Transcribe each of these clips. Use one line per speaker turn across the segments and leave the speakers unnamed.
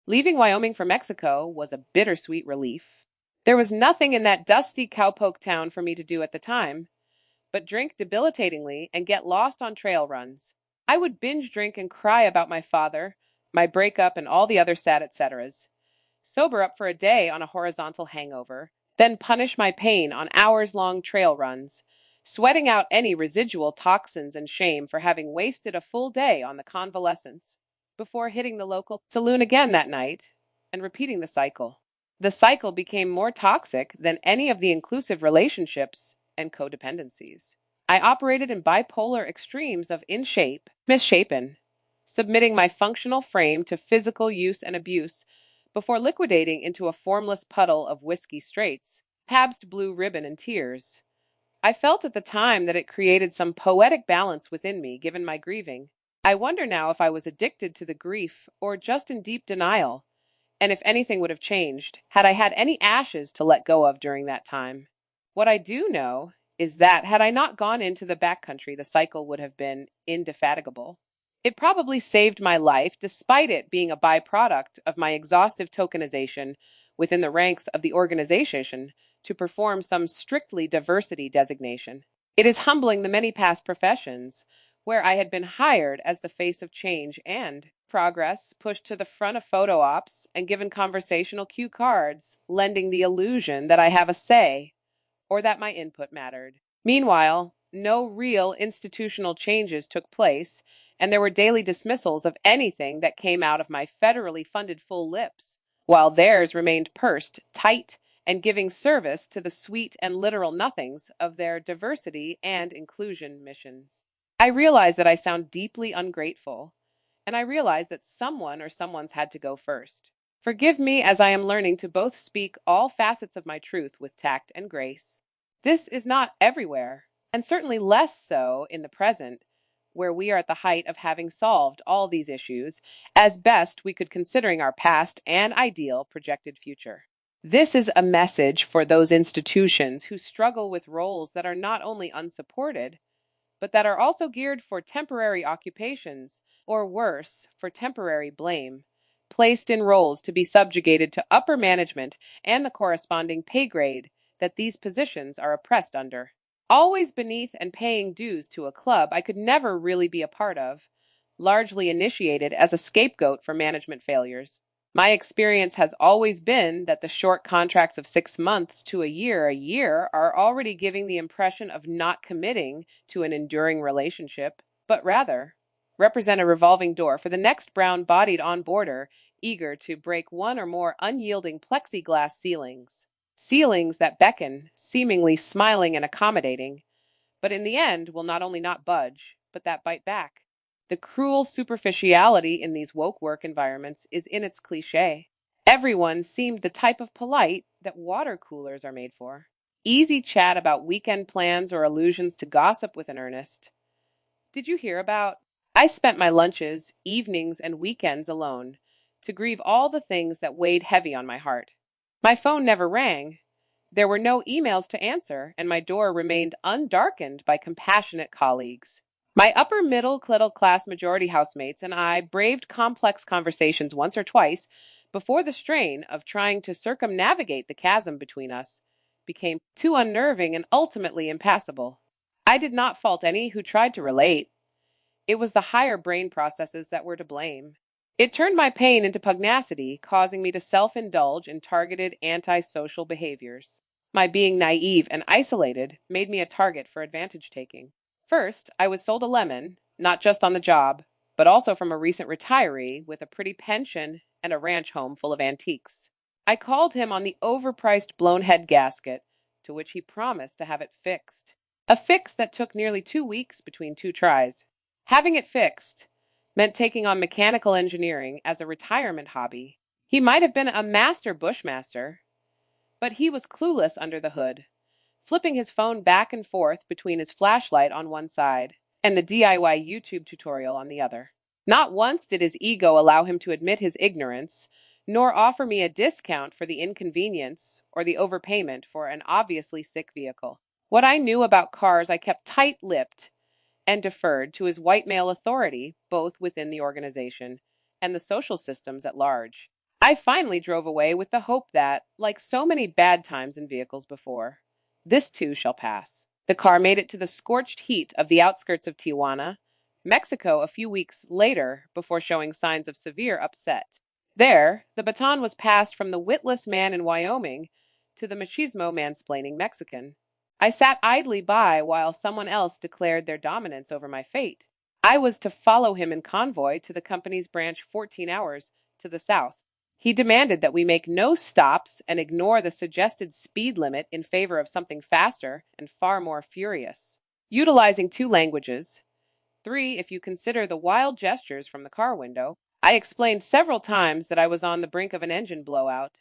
Leaving Wyoming for Mexico was a bittersweet relief. There was nothing in that dusty cowpoke town for me to do at the time but drink debilitatingly and get lost on trail runs. I would binge drink and cry about my father, my breakup, and all the other sad etceteras. Sober up for a day on a horizontal hangover, then punish my pain on hours long trail runs, sweating out any residual toxins and shame for having wasted a full day on the convalescence, before hitting the local saloon again that night and repeating the cycle. The cycle became more toxic than any of the inclusive relationships and codependencies. I operated in bipolar extremes of in shape, misshapen, submitting my functional frame to physical use and abuse before liquidating into a formless puddle of whiskey straights, Pabst Blue Ribbon, and tears. I felt at the time that it created some poetic balance within me given my grieving. I wonder now if I was addicted to the grief or just in deep denial, and if anything would have changed had I had any ashes to let go of during that time. What I do know is that had I not gone into the backcountry, the cycle would have been indefatigable. It probably saved my life, despite it being a byproduct of my exhaustive tokenization within the ranks of the organization to perform some strictly diversity designation. It is humbling the many past professions where I had been hired as the face of change and progress, pushed to the front of photo ops, and given conversational cue cards, lending the illusion that I have a say or that my input mattered. Meanwhile, no real institutional changes took place, and there were daily dismissals of anything that came out of my federally funded full lips, while theirs remained pursed, tight, and giving service to the sweet and literal nothings of their diversity and inclusion missions. I realize that I sound deeply ungrateful, and I realize that someone or someone's had to go first. Forgive me as I am learning to both speak all facets of my truth with tact and grace. This is not everywhere, and certainly less so in the present, where we are at the height of having solved all these issues as best we could considering our past and ideal projected future. This is a message for those institutions who struggle with roles that are not only unsupported, but that are also geared for temporary occupations, or worse, for temporary blame, placed in roles to be subjugated to upper management and the corresponding pay grade that these positions are oppressed under. Always beneath and paying dues to a club I could never really be a part of, largely initiated as a scapegoat for management failures. My experience has always been that the short contracts of 6 months to a year are already giving the impression of not committing to an enduring relationship, but rather represent a revolving door for the next brown-bodied on-boarder eager to break one or more unyielding plexiglass ceilings. Ceilings that beckon, seemingly smiling and accommodating, but in the end will not only not budge, but that bite back. The cruel superficiality in these woke work environments is in its cliche. Everyone seemed the type of polite that water coolers are made for. Easy chat about weekend plans or allusions to gossip with an earnest. Did you hear about? I spent my lunches, evenings, and weekends alone to grieve all the things that weighed heavy on my heart. My phone never rang. There were no emails to answer, and my door remained undarkened by compassionate colleagues. My upper middle class majority housemates and I braved complex conversations once or twice before the strain of trying to circumnavigate the chasm between us became too unnerving and ultimately impassable. I did not fault any who tried to relate. It was the higher brain processes that were to blame. It turned my pain into pugnacity, causing me to self-indulge in targeted antisocial behaviors. My being naive and isolated made me a target for advantage taking. First, I was sold a lemon, not just on the job, but also from a recent retiree with a pretty pension and a ranch home full of antiques. I called him on the overpriced blown head gasket, to which he promised to have it fixed. A fix that took nearly 2 weeks between two tries. Having it fixed meant taking on mechanical engineering as a retirement hobby. He might have been a master bushmaster, but he was clueless under the hood, flipping his phone back and forth between his flashlight on one side and the DIY YouTube tutorial on the other. Not once did his ego allow him to admit his ignorance, nor offer me a discount for the inconvenience or the overpayment for an obviously sick vehicle. What I knew about cars I kept tight-lipped and deferred to his white male authority, both within the organization and the social systems at large. I finally drove away with the hope that, like so many bad times in vehicles before, this too shall pass. The car made it to the scorched heat of the outskirts of Tijuana, Mexico, a few weeks later before showing signs of severe upset. There, the baton was passed from the witless man in Wyoming to the machismo mansplaining Mexican. I sat idly by while someone else declared their dominance over my fate. I was to follow him in convoy to the company's branch 14 hours to the south. He demanded that we make no stops and ignore the suggested speed limit in favor of something faster and far more furious. Utilizing two languages, three if you consider the wild gestures from the car window, I explained several times that I was on the brink of an engine blowout,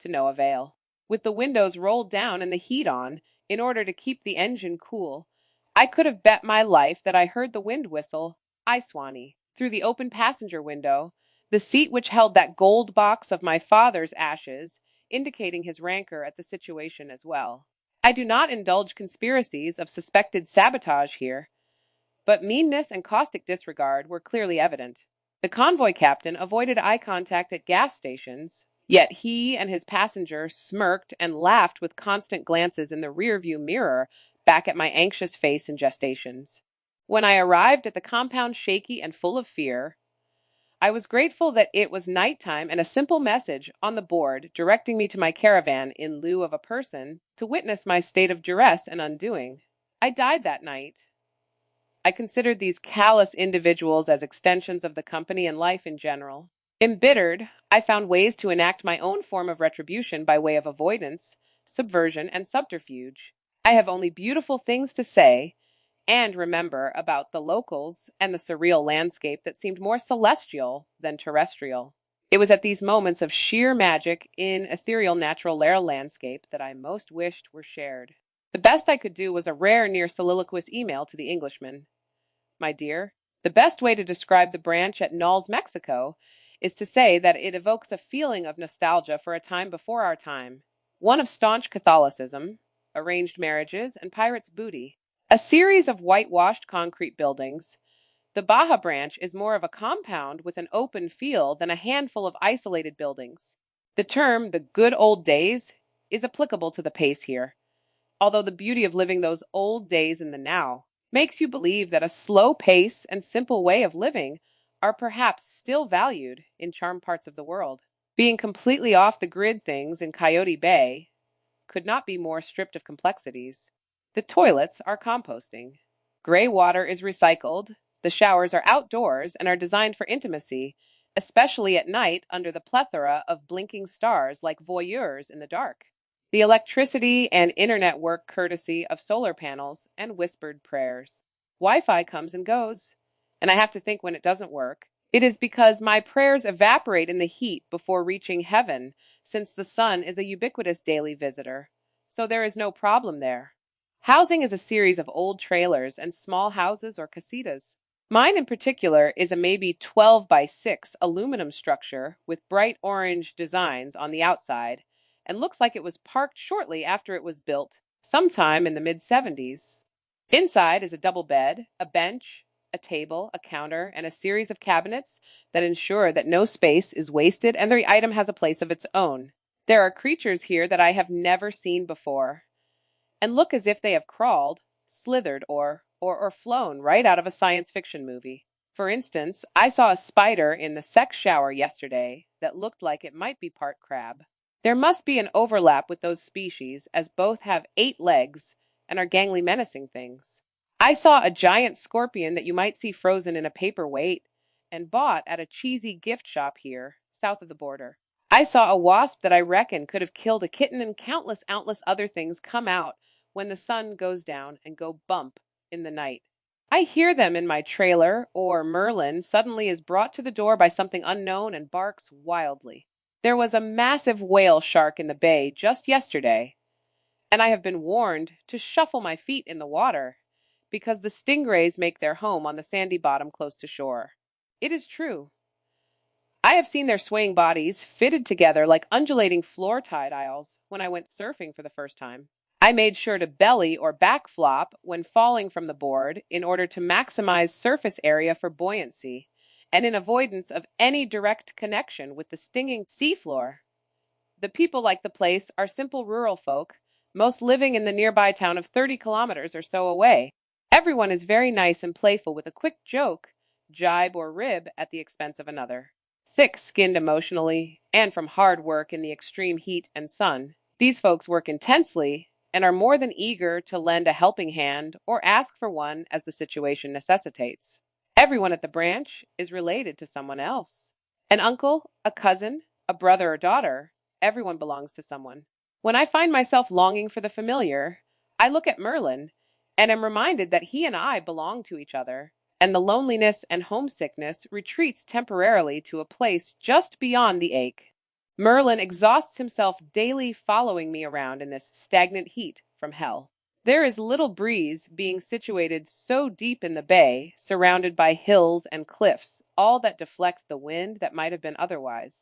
to no avail. With the windows rolled down and the heat on, in order to keep the engine cool, I could have bet my life that I heard the wind whistle, I Swanee, through the open passenger window, the seat which held that gold box of my father's ashes, indicating his rancor at the situation as well. I do not indulge conspiracies of suspected sabotage here, but meanness and caustic disregard were clearly evident. The convoy captain avoided eye contact at gas stations, yet he and his passenger smirked and laughed with constant glances in the rearview mirror back at my anxious face and gestations. When I arrived at the compound shaky and full of fear, I was grateful that it was nighttime and a simple message on the board directing me to my caravan in lieu of a person to witness my state of duress and undoing. I died that night. I considered these callous individuals as extensions of the company and life in general. Embittered, I found ways to enact my own form of retribution by way of avoidance, subversion, and subterfuge. I have only beautiful things to say and remember about the locals and the surreal landscape that seemed more celestial than terrestrial. It was at these moments of sheer magic in ethereal natural landscape that I most wished were shared. The best I could do was a rare near soliloquous email to the Englishman. My dear, the best way to describe the branch at Nulls, Mexico, is to say that it evokes a feeling of nostalgia for a time before our time, one of staunch Catholicism, arranged marriages, and pirates' booty. A series of whitewashed concrete buildings, the Baja branch is more of a compound with an open feel than a handful of isolated buildings. The term, the good old days, is applicable to the pace here, although the beauty of living those old days in the now makes you believe that a slow pace and simple way of living are perhaps still valued in charmed parts of the world. Being completely off the grid things in Coyote Bay could not be more stripped of complexities. The toilets are composting. Gray water is recycled. The showers are outdoors and are designed for intimacy, especially at night under the plethora of blinking stars like voyeurs in the dark. The electricity and internet work courtesy of solar panels and whispered prayers. Wi Fi comes and goes, and I have to think when it doesn't work. It is because my prayers evaporate in the heat before reaching heaven, since the sun is a ubiquitous daily visitor. So there is no problem there. Housing is a series of old trailers and small houses or casitas. Mine in particular is a maybe 12 by 6 aluminum structure with bright orange designs on the outside and looks like it was parked shortly after it was built, sometime in the mid-70s. Inside is a double bed, a bench, a table, a counter, and a series of cabinets that ensure that no space is wasted and the item has a place of its own. There are creatures here that I have never seen before, and look as if they have crawled, slithered, or flown right out of a science fiction movie. For instance, I saw a spider in the sex shower yesterday that looked like it might be part crab. There must be an overlap with those species, as both have 8 legs and are gangly menacing things. I saw a giant scorpion that you might see frozen in a paperweight and bought at a cheesy gift shop here, south of the border. I saw a wasp that I reckon could have killed a kitten, and countless other things come out when the sun goes down and go bump in the night. I hear them in my trailer, or Merlin suddenly is brought to the door by something unknown and barks wildly. There was a massive whale shark in the bay just yesterday, and I have been warned to shuffle my feet in the water because the stingrays make their home on the sandy bottom close to shore. It is true. I have seen their swaying bodies fitted together like undulating floor tide aisles when I went surfing for the first time. I made sure to belly or back flop when falling from the board in order to maximize surface area for buoyancy, and in avoidance of any direct connection with the stinging seafloor. The people like the place are simple rural folk, most living in the nearby town of 30 kilometers or so away. Everyone is very nice and playful with a quick joke, jibe, or rib at the expense of another. Thick skinned emotionally, and from hard work in the extreme heat and sun, these folks work intensely and are more than eager to lend a helping hand or ask for one as the situation necessitates. Everyone at the branch is related to someone else. An uncle, a cousin, a brother or daughter, everyone belongs to someone. When I find myself longing for the familiar, I look at Merlin and am reminded that he and I belong to each other, and the loneliness and homesickness retreats temporarily to a place just beyond the ache. Merlin exhausts himself daily following me around in this stagnant heat from hell. There is little breeze, being situated so deep in the bay, surrounded by hills and cliffs, all that deflect the wind that might have been otherwise.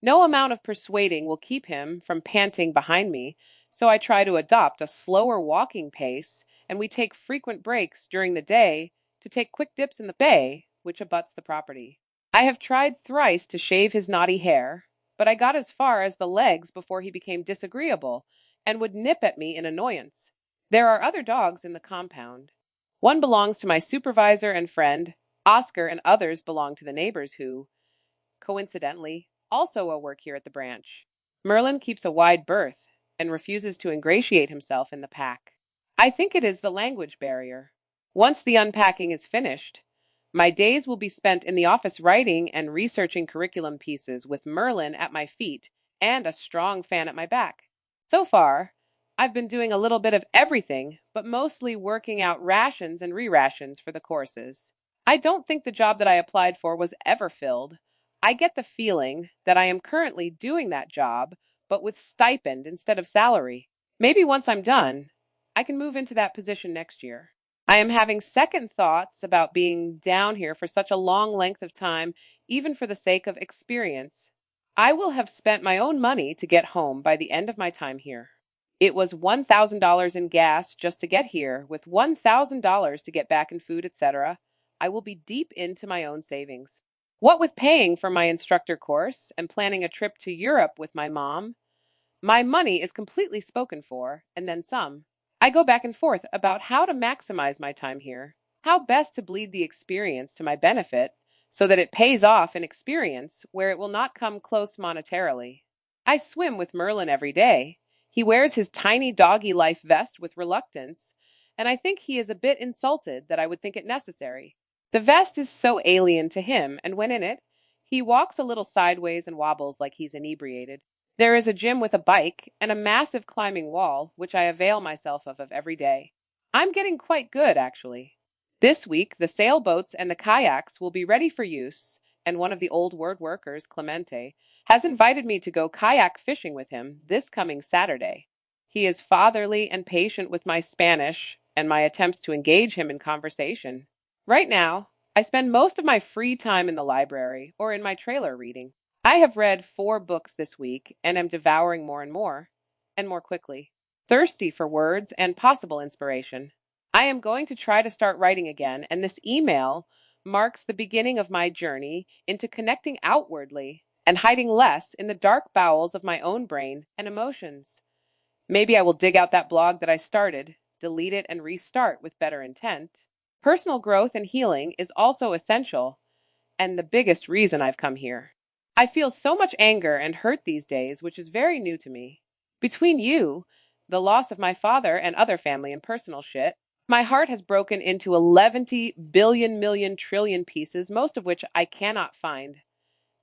No amount of persuading will keep him from panting behind me, so I try to adopt a slower walking pace, and we take frequent breaks during the day to take quick dips in the bay, which abuts the property. I have tried thrice to shave his knotty hair, but I got as far as the legs before he became disagreeable and would nip at me in annoyance. There are other dogs in the compound. One belongs to my supervisor and friend. Oscar and others belong to the neighbors who, coincidentally, also work here at the branch. Merlin keeps a wide berth and refuses to ingratiate himself in the pack. I think it is the language barrier. Once the unpacking is finished, my days will be spent in the office writing and researching curriculum pieces with Merlin at my feet and a strong fan at my back. So far, I've been doing a little bit of everything, but mostly working out rations and re-rations for the courses. I don't think the job that I applied for was ever filled. I get the feeling that I am currently doing that job, but with stipend instead of salary. Maybe once I'm done, I can move into that position next year. I am having second thoughts about being down here for such a long length of time, even for the sake of experience. I will have spent my own money to get home by the end of my time here. It was $1,000 in gas just to get here, with $1,000 to get back in food, etc. I will be deep into my own savings. What with paying for my instructor course and planning a trip to Europe with my mom, my money is completely spoken for, and then some. I go back and forth about how to maximize my time here, how best to bleed the experience to my benefit so that it pays off in experience where it will not come close monetarily. I swim with Merlin every day. He wears his tiny doggy life vest with reluctance, and I think he is a bit insulted that I would think it necessary. The vest is so alien to him, and when in it, he walks a little sideways and wobbles like he's inebriated. There is a gym with a bike and a massive climbing wall, which I avail myself of every day. I'm getting quite good, actually. This week, the sailboats and the kayaks will be ready for use, and one of the old word workers, Clemente, has invited me to go kayak fishing with him this coming Saturday. He is fatherly and patient with my Spanish and my attempts to engage him in conversation. Right now, I spend most of my free time in the library or in my trailer reading. I have read 4 books this week and am devouring more and more quickly, thirsty for words and possible inspiration. I am going to try to start writing again, and this email marks the beginning of my journey into connecting outwardly and hiding less in the dark bowels of my own brain and emotions. Maybe I will dig out that blog that I started, delete it, and restart with better intent. Personal growth and healing is also essential, and the biggest reason I've come here. I feel so much anger and hurt these days, which is very new to me. Between you, the loss of my father, and other family and personal shit, my heart has broken into 11 billion million trillion pieces, most of which I cannot find,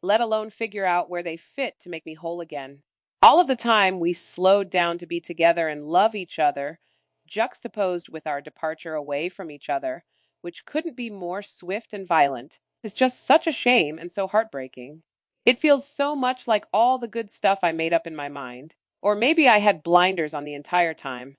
let alone figure out where they fit to make me whole again. All of the time we slowed down to be together and love each other, juxtaposed with our departure away from each other, which couldn't be more swift and violent, is just such a shame and so heartbreaking. It feels so much like all the good stuff I made up in my mind, or maybe I had blinders on the entire time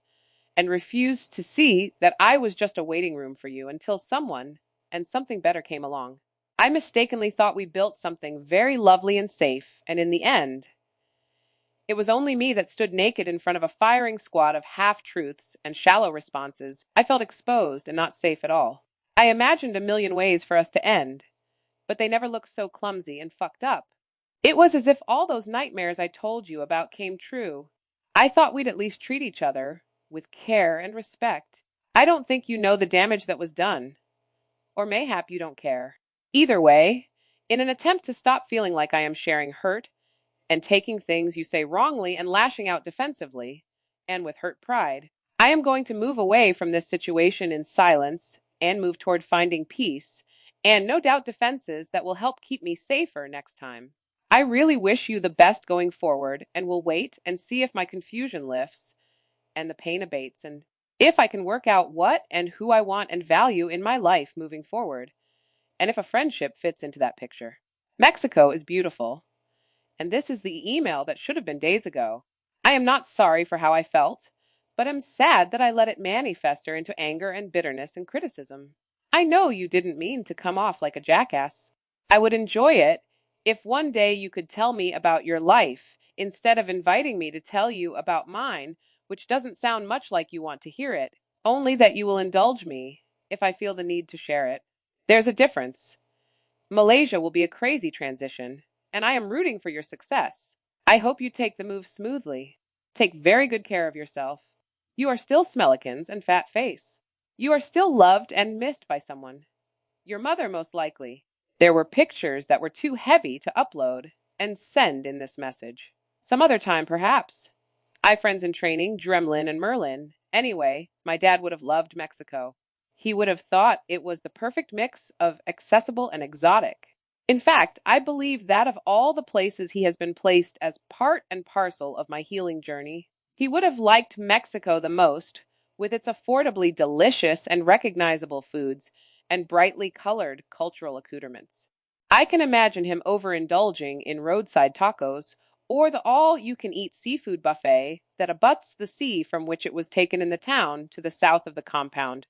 and refused to see that I was just a waiting room for you until someone and something better came along. I mistakenly thought we built something very lovely and safe, and in the end, it was only me that stood naked in front of a firing squad of half-truths and shallow responses. I felt exposed and not safe at all. I imagined a million ways for us to end, but they never looked so clumsy and fucked up. It was as if all those nightmares I told you about came true. I thought we'd at least treat each other with care and respect. I don't think you know the damage that was done. Or mayhap you don't care. Either way, in an attempt to stop feeling like I am sharing hurt and taking things you say wrongly and lashing out defensively, and with hurt pride, I am going to move away from this situation in silence and move toward finding peace and no doubt defenses that will help keep me safer next time. I really wish you the best going forward and will wait and see if my confusion lifts and the pain abates and if I can work out what and who I want and value in my life moving forward, and if a friendship fits into that picture. Mexico is beautiful, and this is the email that should have been days ago. I am not sorry for how I felt, but am sad that I let it manifester into anger and bitterness and criticism. I know you didn't mean to come off like a jackass. I would enjoy it if one day you could tell me about your life instead of inviting me to tell you about mine, which doesn't sound much like you want to hear it, only that you will indulge me if I feel the need to share it. There's a difference. Malaysia will be a crazy transition, and I am rooting for your success. I hope you take the move smoothly. Take very good care of yourself. You are still Smellikins and Fat Face. You are still loved and missed by someone. Your mother, most likely. There were pictures that were too heavy to upload and send in this message. Some other time, perhaps. I friends in training, Dremlin and Merlin. Anyway, my dad would have loved Mexico. He would have thought it was the perfect mix of accessible and exotic. In fact, I believe that of all the places he has been placed as part and parcel of my healing journey, he would have liked Mexico the most, with its affordably delicious and recognizable foods and brightly colored cultural accoutrements. I can imagine him overindulging in roadside tacos or the all-you-can-eat seafood buffet that abuts the sea from which it was taken in the town to the south of the compound.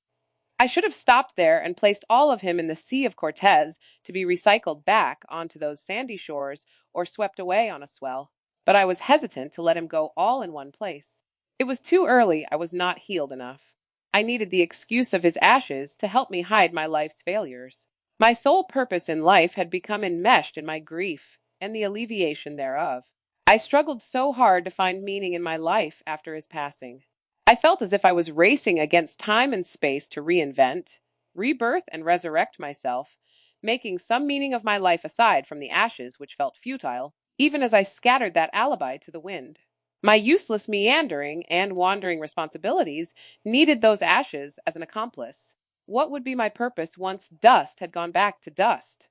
I should have stopped there and placed all of him in the Sea of Cortez to be recycled back onto those sandy shores or swept away on a swell. But I was hesitant to let him go all in one place. It was too early, I was not healed enough. I needed the excuse of his ashes to help me hide my life's failures. My sole purpose in life had become enmeshed in my grief and the alleviation thereof. I struggled so hard to find meaning in my life after his passing. I felt as if I was racing against time and space to reinvent, rebirth, and resurrect myself, making some meaning of my life aside from the ashes which felt futile, even as I scattered that alibi to the wind. My useless meandering and wandering responsibilities needed those ashes as an accomplice. What would be my purpose once dust had gone back to dust?